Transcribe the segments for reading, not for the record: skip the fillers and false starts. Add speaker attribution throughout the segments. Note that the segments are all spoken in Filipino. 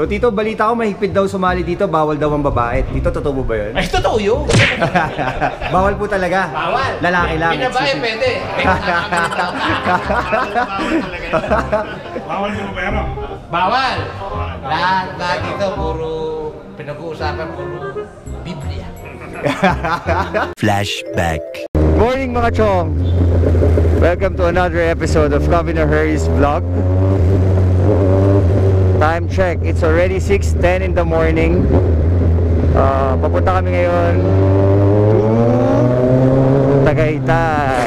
Speaker 1: So Tito, balita ko mahigpit daw sumali dito, bawal daw ang babae. Tito, totoo ba yun?
Speaker 2: Ay, totoo yun.
Speaker 1: Bawal po talaga.
Speaker 2: Bawal.
Speaker 1: Lalaki lang.
Speaker 2: Binabae, pwede.
Speaker 3: Bawal mo ba yan?
Speaker 2: Bawal. Lahat dito, puro pinag-uusapan, puro Biblia.
Speaker 4: Flashback.
Speaker 1: Morning mga chong! Welcome to another episode of Governor Harry's vlog. Time check, it's already 6:10 in the morning. Papunta kami ngayon to Tagaytay.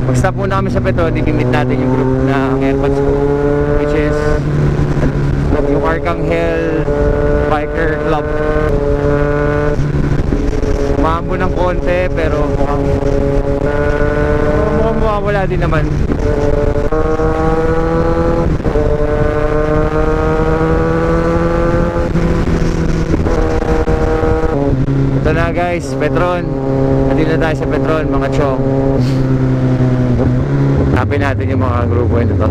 Speaker 1: Mag-stop muna kami sa Petron, i-meet natin yung group na airpods ko, which is yung Arcangel Biker Club. Maambo ng konti pero mukhang wala din naman. Ito na guys, Petron. Nandito na tayo sa Petron mga chong. Hanapin natin yung mga grupo nito.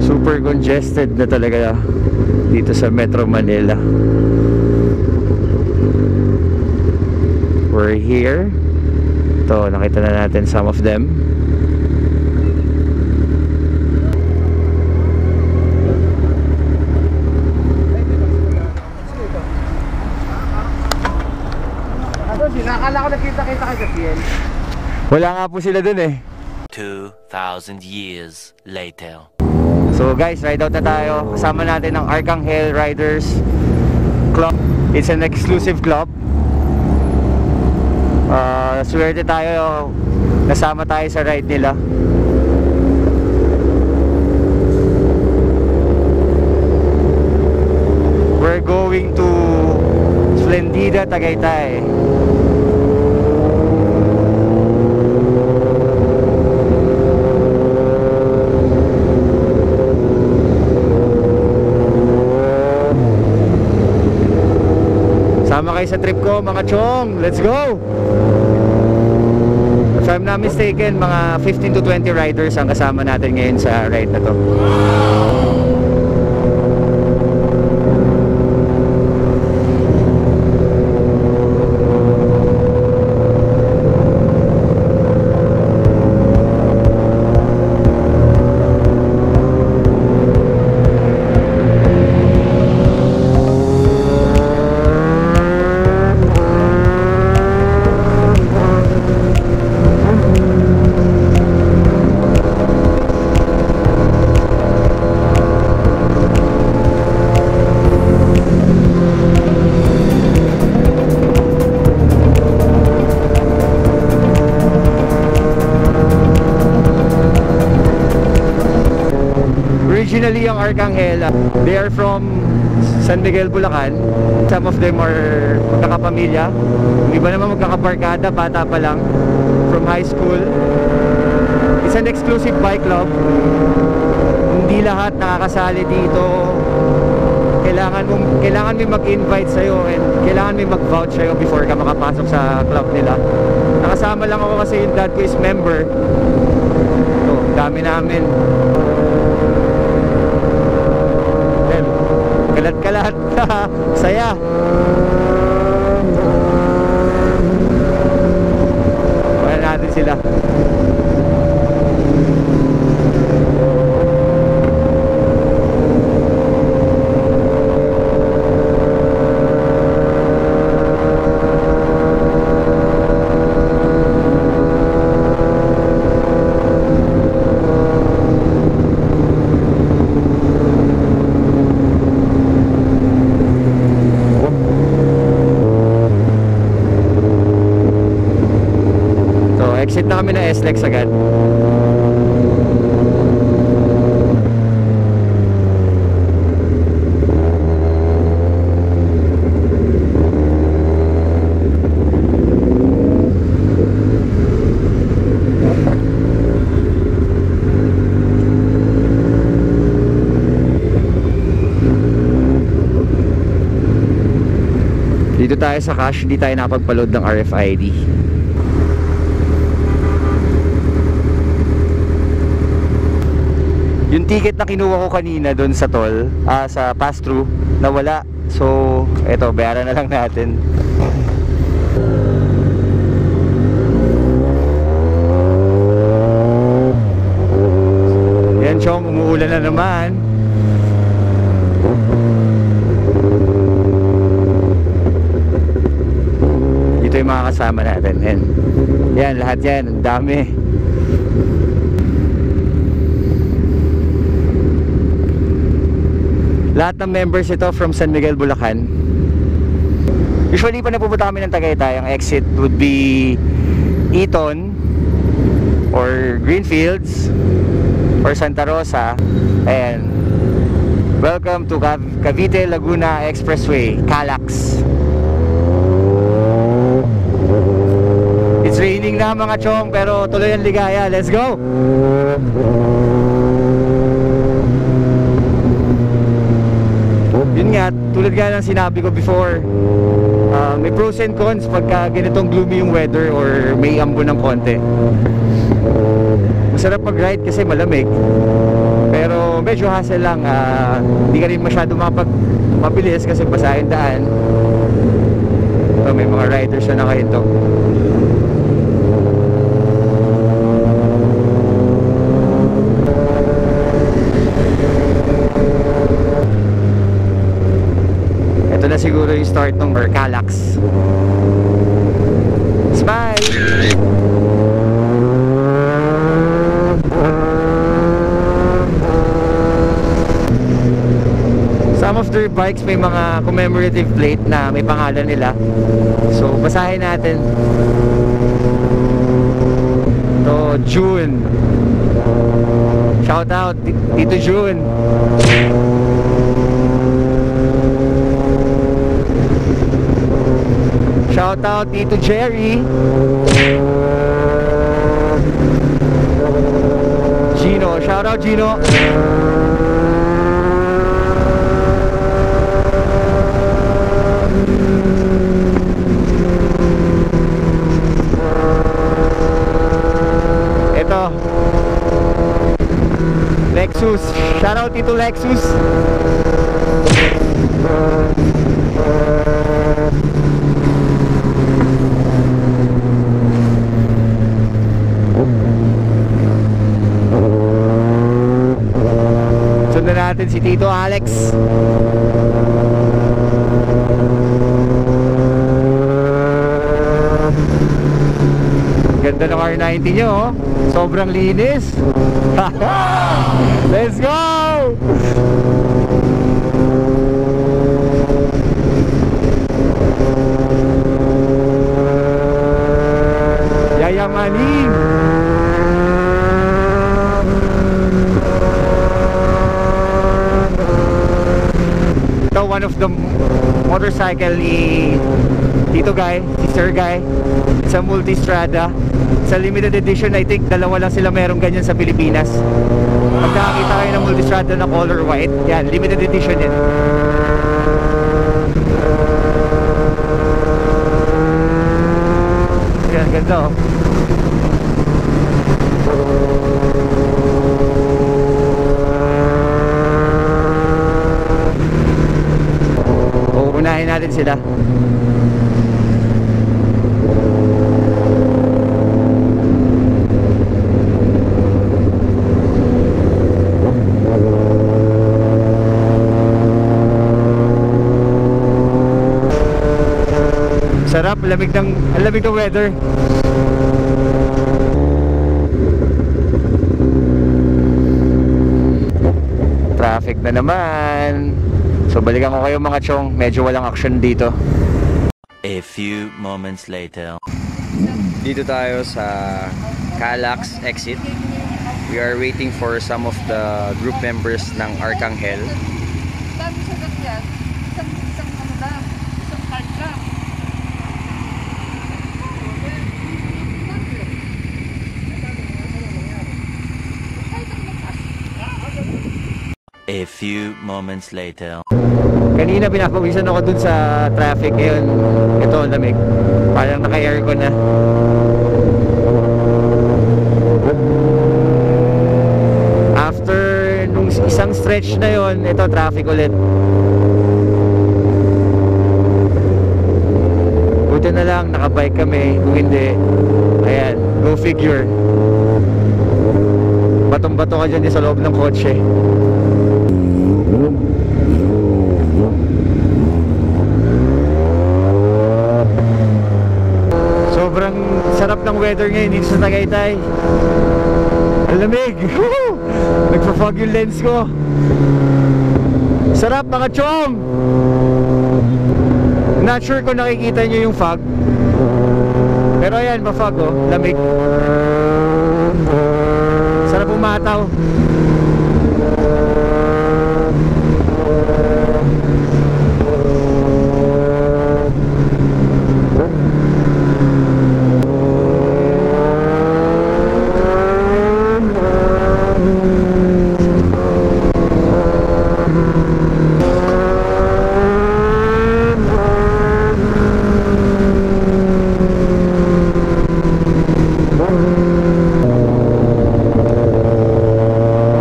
Speaker 1: Super congested na talaga dito sa Metro Manila. We're here. Ito, nakita na natin some of them.
Speaker 2: Nakala ko nakita-kita kay Gabriel.
Speaker 1: Wala nga po sila dun eh.
Speaker 4: 2,000 years later.
Speaker 1: So guys, ride out na tayo. Kasama natin ang Arcangel Riders Club. It's an exclusive club. Swerte tayo, nasama tayo sa ride nila. We're going to Splendida, Tagaytay. Sama kayo sa trip ko mga chong, let's go! If I'm not mistaken, mga 15 to 20 riders ang kasama natin ngayon sa ride na to. Originally ang Arcangel, they are from San Miguel, Bulacan. Some of them are magkakapamilya. Yung iba naman magkakabarkada, bata pa lang, from high school. It's an exclusive bike club. Hindi lahat nakakasali dito. kailangan may mag-invite sa'yo and kailangan may mag-vouch sa'yo before ka makapasok sa club nila. Nakasama lang ako kasi yung dad ko is member. So, dami namin. Then, kalat-kalat. Saya. Wala natin sila. Exit na kami na SLEX agad. Dito tayo sa cash, hindi tayo napagpa-load ng RFID. Yung ticket na kinuha ko kanina doon sa toll, sa pass-through, nawala. So, eto, bayaran na lang natin. Yan, Chong, umuulan na naman. Dito yung mga kasama natin. Yan, lahat yan, ang dami. Lahat ng members ito from San Miguel, Bulacan. Usually pa napupunta kami ng Tagaytay, ang exit would be Eton or Greenfields or Santa Rosa. And welcome to Cavite Laguna Expressway, Calax. It's raining na mga chong, pero tuloy ang ligaya. Let's go! Yun nga, tulad nga ng sinabi ko before, may pros and cons pagka ganitong gloomy yung weather or may ambon ng konti. Masarap mag-ride kasi malamig, pero medyo hassle lang. Hindi ka rin masyado mabilis kasi basa yung daan. May mga riders na nakahinto. Ito na siguro yung start ng Calax. Smile! Some of their bikes may mga commemorative plate na may pangalan nila. So, basahin natin. To June. Shout out, Tito June. Shout out Tito Jerry. Gino, shout out Gino. Ito Lexus, shout out Tito Lexus. Sundan natin si Tito Alex. Ganda ng R90 nyo, oh. Sobrang linis. Let's go! Yayamanin. Ito, one of the motorcycle ni Tito Guy, si Sir Guy. It's a Multistrada. Sa limited edition, I think dalawa lang sila merong ganyan sa Pilipinas. Pag nakakita kayo ng Multistrada na color white, yan, limited edition yan. Unahin natin sila. Sarap, ang lamig ng weather. Traffic na naman. So balikan ko kayo mga chong, medyo walang action dito.
Speaker 4: A few moments later.
Speaker 1: Dito tayo sa Calax exit. We are waiting for some of the group members ng Arcangel.
Speaker 3: Dami sa ganyan. Isang ano lang. Isang card lang.
Speaker 4: A few moments later.
Speaker 1: Kanina pinapawisan ako dun sa traffic. Ngayon, ito lamig. Parang naka-aircon na. After nung isang stretch na yon, ito traffic ulit. Buti na lang, nakabike kami. Kung hindi, ayan, go figure. Batong-bato ka dyan sa loob ng kotse. Sobrang sarap ng weather ngayon dito sa Tagaytay. Ang lamig. Nagpa-fog yung lens ko. Sarap mga chong. Not sure kung nakikita nyo yung fog. Pero ayan, ma-fog oh. Lamig. Sarap umataw.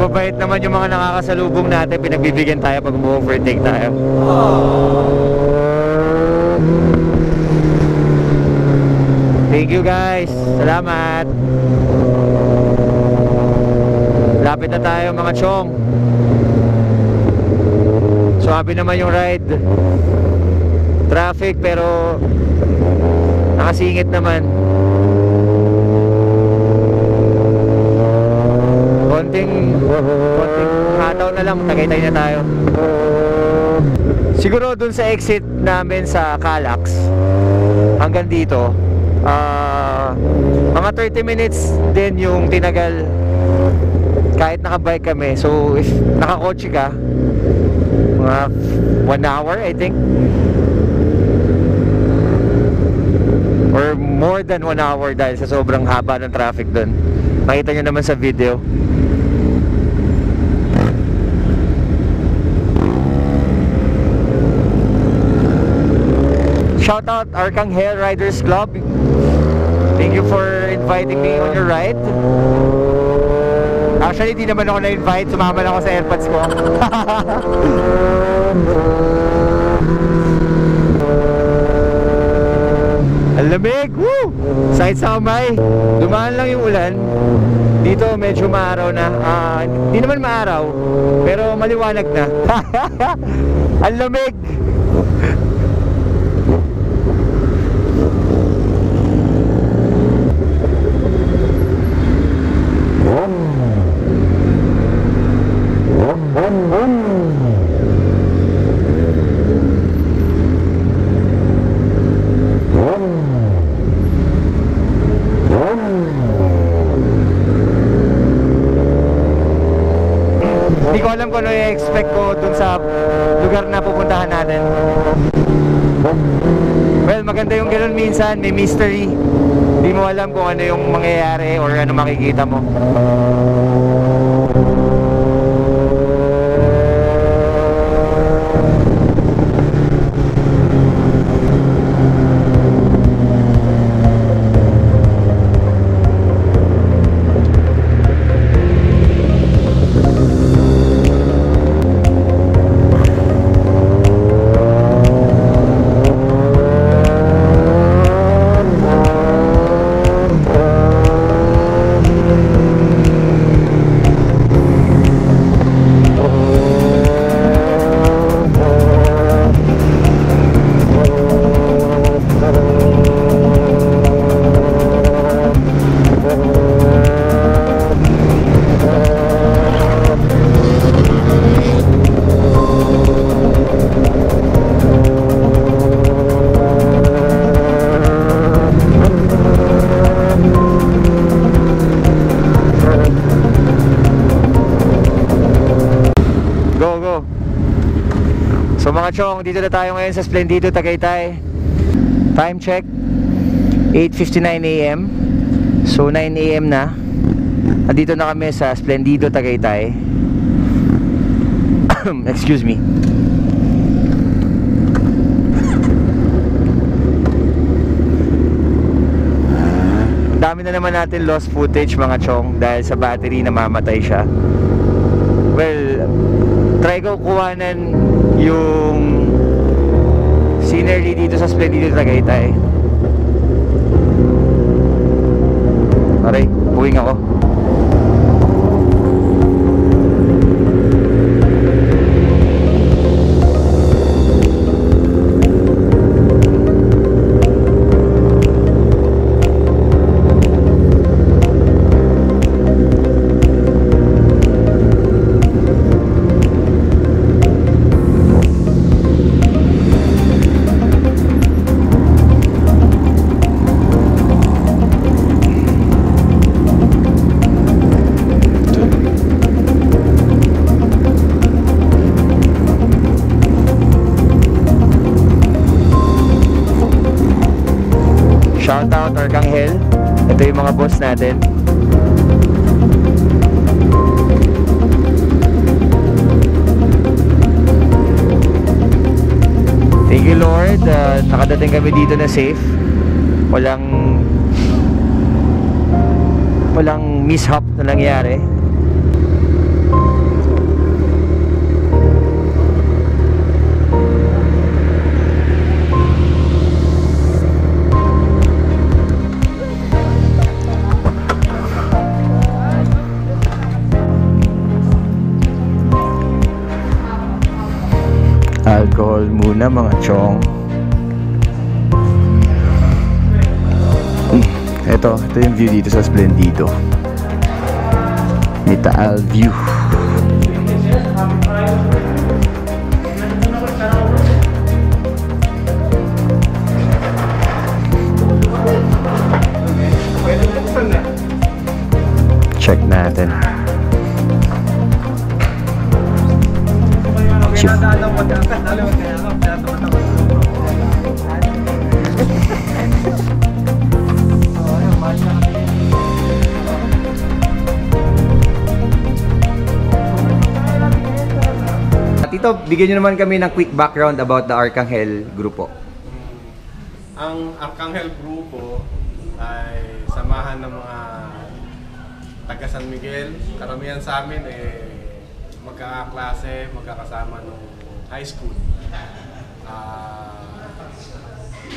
Speaker 1: Mabait naman yung mga nakakasalubong natin, pinagbibigyan tayo pag umu-overtake tayo. Thank you guys, salamat. Lapit na tayo mga chong. Swabe naman yung ride. Traffic pero nakasingit naman. Konting hataw na lang, Tagaytay na tayo. Siguro dun sa exit namin sa Calax hanggang dito mga 30 minutes din yung tinagal kahit nakabike kami. So if nakakotse ka, mga 1 hour I think, or more than 1 hour dahil sa sobrang haba ng traffic dun. Makita nyo naman sa video. Shout out Arcangel Riders Club. Thank you for inviting me on your ride. Actually, di naman ako na-invite. Sumama lang ako sa airpods ko. Ang lamig! Woo! Sakit sa kamay. Dumaan lang yung ulan. Dito medyo maaraw na. Di naman maaraw, pero maliwanag na. Ang lamig! Hindi ko alam kung ano i-expect ko dun sa lugar na pupuntahan natin. Well, maganda yung ganun minsan, may mystery. Hindi mo alam kung ano yung mangyayari or ano makikita mo. chong, dito na tayo ngayon sa Splendido Tagaytay. Time check 8:59 AM. So 9 AM na. Nandito na kami sa Splendido Tagaytay. Excuse me. Dami na naman natin lost footage mga chong dahil sa battery namamatay siya. Well, try ko kuhanan yung scenery dito sa Splendido Tagaytay. Aray, buwing ako. Shoutout Arcangel. Ito yung mga boss natin. Thank you Lord, nakadating kami dito na safe. Walang mishap na nangyari. Alcohol muna mga chong. Ito yung view dito sa Splendido. May Taal view. Check natin. Tito, bigyan nyo naman kami ng quick background about the Arcangel Grupo.
Speaker 5: Ang Arcangel Grupo ay samahan ng mga taga San Miguel. Karamihan sa amin magkakaklase, magkakasama nung high school.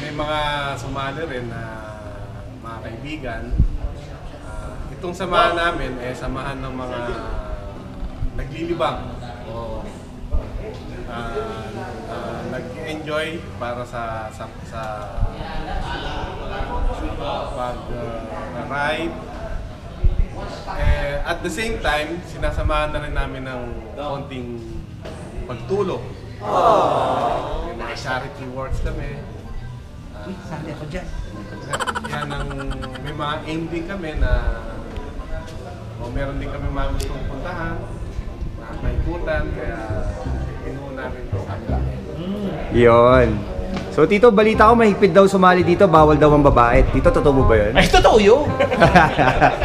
Speaker 5: May mga sumali rin na mga kaibigan. Itong samahan namin samahan ng mga naglilibang o nag-enjoy para sa pag-ride. At the same time, sinasamahan na rin namin ng konting pagtulong. May mga charity works kami.
Speaker 2: Sali ako dyan.
Speaker 5: Yan may mga aim din kami na meron din kami mga gustong puntahan, maikutan, kaya pinuho namin ito sa kanila.
Speaker 1: Yon. So Tito, balita ko mahigpit daw sumali dito, bawal daw ang babae. Tito, totoo mo ba yun?
Speaker 2: Ay, totoo yun.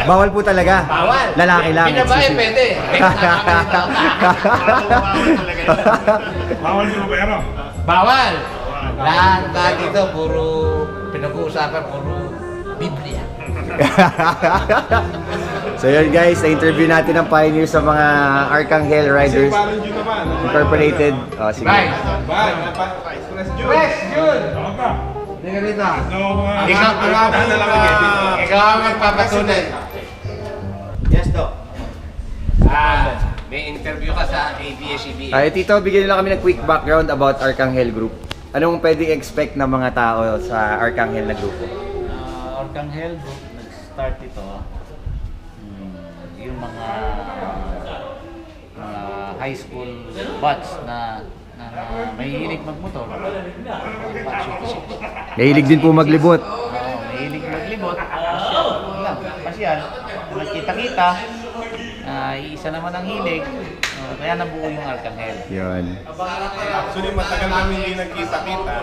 Speaker 1: Bawal po talaga.
Speaker 2: Bawal.
Speaker 1: Lalaki lang.
Speaker 2: Pinabae, pwede.
Speaker 6: Bawal mo ba yan?
Speaker 2: Bawal. Lahat dito, puro pinag-uusapan, puro Biblia.
Speaker 1: So yun guys, na-interview natin ang pioneer sa mga Arcangel Riders
Speaker 5: Parang June naman.
Speaker 1: Incorporated. Oh, sige.
Speaker 2: Bye.
Speaker 5: Bye. Express June.
Speaker 2: Wes, Jun.
Speaker 6: Ako ka.
Speaker 2: Hindi ka rito.
Speaker 6: No,
Speaker 2: Ikaw ang magpapatunay.
Speaker 5: Yes, Doc.
Speaker 2: May interview ka sa ABS-CBN.
Speaker 1: Ay, Tito, bigyan nila kami ng quick background about Arcangel Group. Anong pwedeng expect ng mga tao sa Arcangel na grupo?
Speaker 7: Arcangel Group, nag-start ito yung mga high school batch na mahilig magmotor. Batch 56.
Speaker 1: Mahilig din po maglibot.
Speaker 7: Mahilig maglibot. Pasyal. Nagkita-kita. Isa naman ang hilig. Kaya nabuo yung Arcangel.
Speaker 1: Yun.
Speaker 5: Actually, matagal kami hindi nagkita-kita.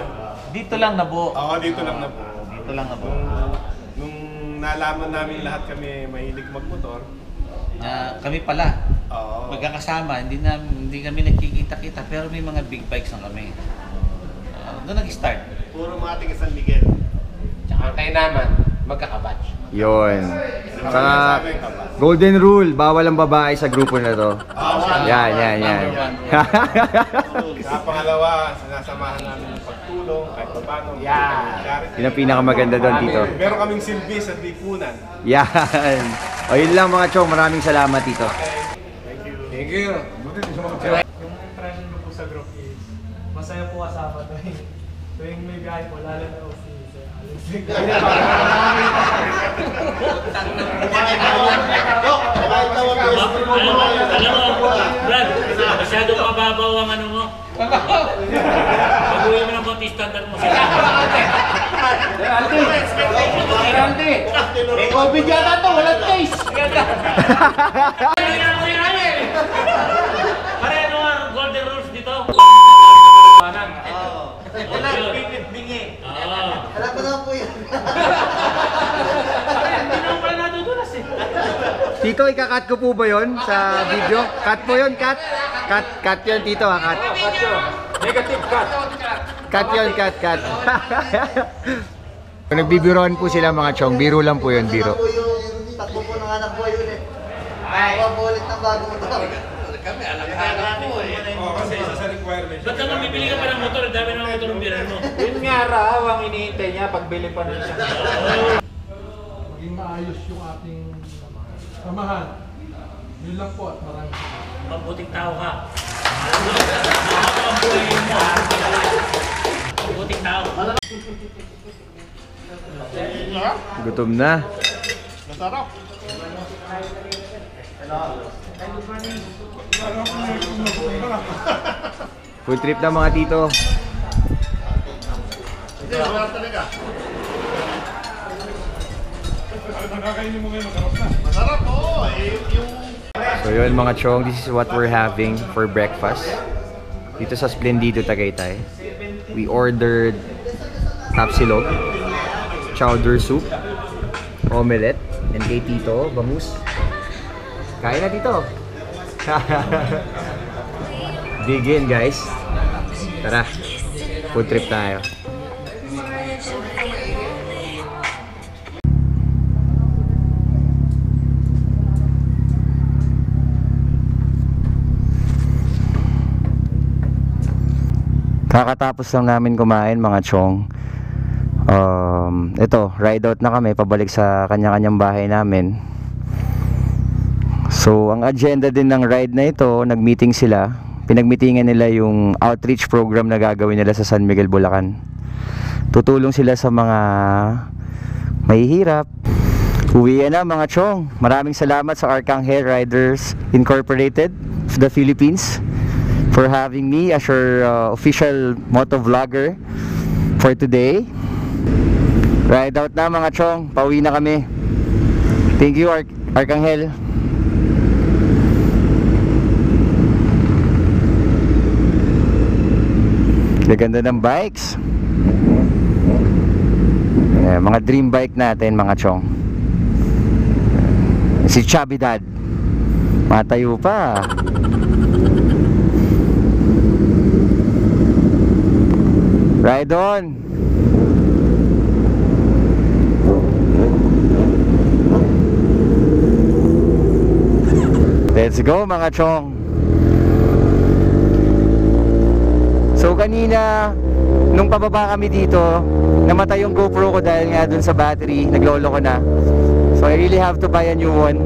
Speaker 7: Dito lang nabuo.
Speaker 5: Oo, dito lang na po.
Speaker 7: Dito lang nabuo.
Speaker 5: Nung nalaman namin lahat kami mahilig magmotor,
Speaker 7: Kami pala,
Speaker 5: oo.
Speaker 7: magkakasama, hindi kami nagkikita-kita, pero may mga big bikes na kami. Doon nag-start.
Speaker 5: Puro mga taga San Miguel.
Speaker 2: Tsaka kayo naman, magkakabatch.
Speaker 1: Yun. Saka, golden rule, bawal ang babae sa grupo na to. Yan.
Speaker 5: Sa pangalawa, sinasamahan namin yung pagtulong, kahit pa paano.
Speaker 1: Yun ang pinakamaganda doon dito.
Speaker 5: Meron kaming silbi sa lipunan.
Speaker 1: Yan. O yun lang mga chong, maraming salamat dito.
Speaker 2: Thank you.
Speaker 6: Yung trend ko po sa group is masaya po kasama tuwing may guy po, lalo na si
Speaker 8: Alam mo, Brad, masyadong mababaw ang ano mo. Baguhin mo ng konti standard mo sila.
Speaker 2: Geraldi! May COVID yata to, walang taste!
Speaker 8: Pare, ano ang golden rules dito?
Speaker 7: Bingi.
Speaker 8: Alam ko na po yan. Hindi naman pala natutulas eh.
Speaker 1: Tito, ikakat ko po ba yun sa video? Cut po yun, cut? Cut yun, Tito, ha? Cut.
Speaker 2: Negative cut.
Speaker 1: Cut yun, cut. Nagbibiroan po sila mga chong. Biro lang po yun, biro.
Speaker 9: Takbo po ng anak buhay ulit. Mabulit ng bagong motor.
Speaker 2: Kami, alam mo eh.
Speaker 5: Oo, kasi isa sa requirement.
Speaker 8: Ba't naman bibili ka pa ng motor? Dami ng motor ang biran mo.
Speaker 2: Yun nga raw ang iniintay niya pagbili pa rin siya.
Speaker 6: maging maayos yung ating samahan. Yun lang po at maraming salamat.
Speaker 8: Mabuting tao ka. Ang buhay mo. Mabuting tao.
Speaker 1: Gutom na.
Speaker 5: Masarap.
Speaker 1: Food trip na mga tito.
Speaker 5: Hindi, masarap talaga. Nakakainin mo ngayon, masarap na. Masarap, oo.
Speaker 1: So yun mga chong, this is what we're having for breakfast. Dito sa Splendido, Tagaytay. We ordered tapsilog, chowder soup, omelette, and kay Tito, bangus. Kain na Tito! Dig in guys. Tara, food trip tayo. Kakatapos lang namin kumain mga chong. Ito, ride out na kami pabalik sa kanya-kanyang bahay namin. So, ang agenda din ng ride na ito, nag-meeting sila. Pinag-meetingan nila yung outreach program na gagawin nila sa San Miguel, Bulacan. Tutulong sila sa mga mahihirap. Uwi na mga chong. Maraming salamat sa Arcangel Riders Incorporated of the Philippines for having me as your official motovlogger for today. Ride out na mga chong. Pauwi na kami. Thank you Arcangel. Ganda ng bikes. Mga dream bike natin mga chong. Si Chubby Dad matayo pa. Ride on. Let's go mga chong. So kanina nung pababa kami dito, namatay yung GoPro ko dahil nga dun sa battery, naglolo ko na. So I really have to buy a new one.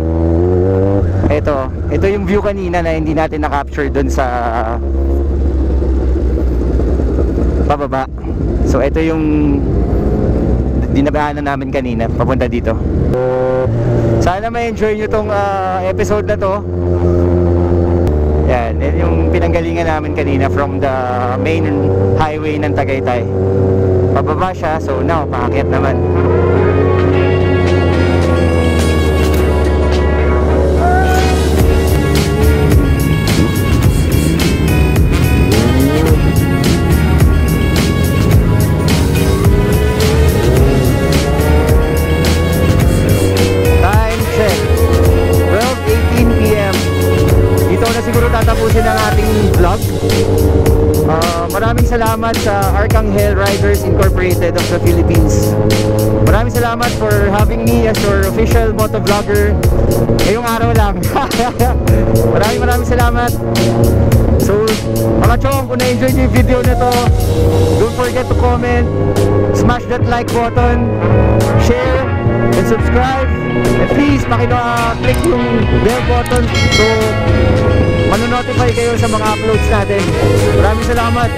Speaker 1: Ito yung view kanina na hindi natin na-capture dun sa pababa. So ito yung dinabaanan namin kanina papunta dito. Sana ma-enjoy nyo tong episode na to. Yan yung pinanggalingan namin kanina from the main highway ng Tagaytay. Pababa siya, so now paakyat naman. salamat sa Arcangel Riders Incorporated of the Philippines. Maraming salamat for having me as your official motovlogger ngayong araw lang. Maraming salamat. So, mga chong, kung na-enjoy nyo yung video na to, don't forget to comment, smash that like button, share, and subscribe. And please, click yung bell button so manonotify kayo sa mga uploads natin. Maraming salamat.